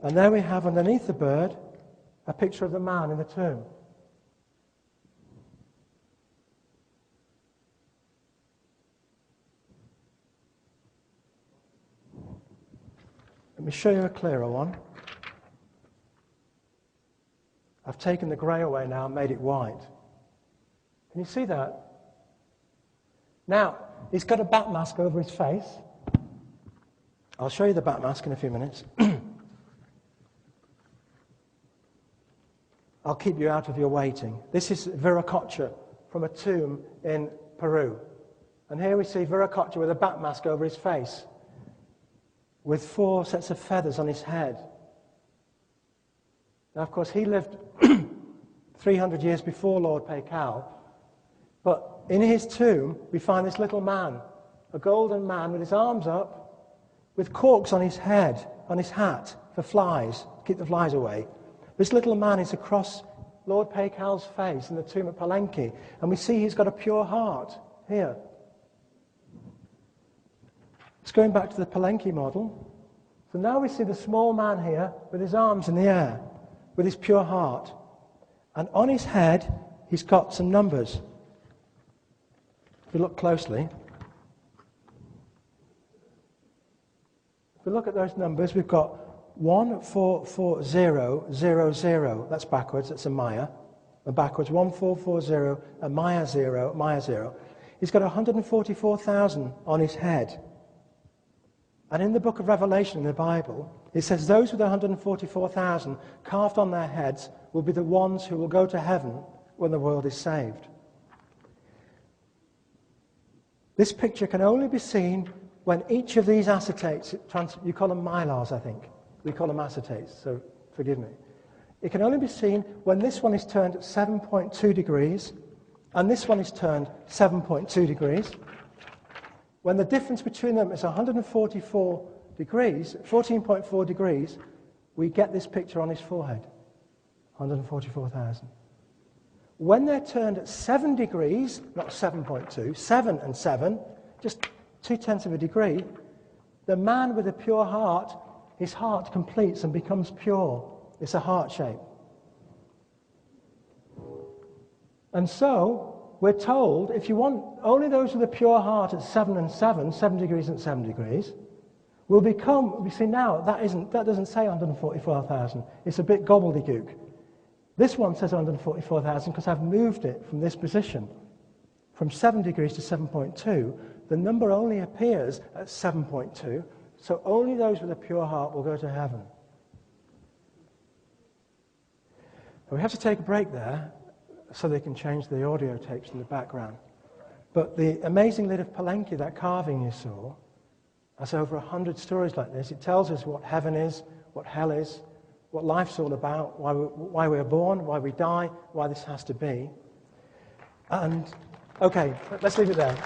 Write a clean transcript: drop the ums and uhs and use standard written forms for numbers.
And there we have underneath the bird a picture of the man in the tomb. Let me show you a clearer one. I've taken the grey away now and made it white. Can you see that? Now, he's got a bat mask over his face. I'll show you the bat mask in a few minutes. I'll keep you out of your waiting. This is Viracocha from a tomb in Peru. And here we see Viracocha with a bat mask over his face, with 4 sets of feathers on his head. Now, of course, he lived 300 years before Lord Paikal, but in his tomb, we find this little man, a golden man with his arms up, with corks on his head, on his hat, for flies, to keep the flies away. This little man is across Lord Paikal's face in the tomb at Palenque, and we see he's got a pure heart here. It's going back to the Palenque model. So now we see the small man here with his arms in the air, with his pure heart. And on his head, he's got some numbers. If you look closely, if we look at those numbers, we've got 144000. That's backwards, that's a Maya. And backwards, 1440, a Maya 0, Maya 0. He's got 144,000 on his head. And in the book of Revelation in the Bible, it says those with 144,000 carved on their heads will be the ones who will go to heaven when the world is saved. This picture can only be seen when each of these acetates, you call them mylars, I think. We call them acetates, so forgive me. It can only be seen when this one is turned at 7.2 degrees and this one is turned 7.2 degrees. When the difference between them is 144 degrees, 14.4 degrees, we get this picture on his forehead, 144,000. When they're turned at 7 degrees, not 7.2, 7 and 7, just 0.2 of a degree, the man with a pure heart, his heart completes and becomes pure. It's a heart shape. And so, we're told, if you want only those with a pure heart at 7 and 7, 7 degrees and 7 degrees, will become, we see now, that doesn't say 144,000. It's a bit gobbledygook. This one says 144,000 because I've moved it from this position. From 7 degrees to 7.2, the number only appears at 7.2, so only those with a pure heart will go to heaven. We have to take a break there so they can change the audio tapes in the background. But the amazing lid of Palenque, that carving you saw, has over 100 stories like this. It tells us what heaven is, what hell is, what life's all about, why we're born, why we die, why this has to be. And, okay, let's leave it there.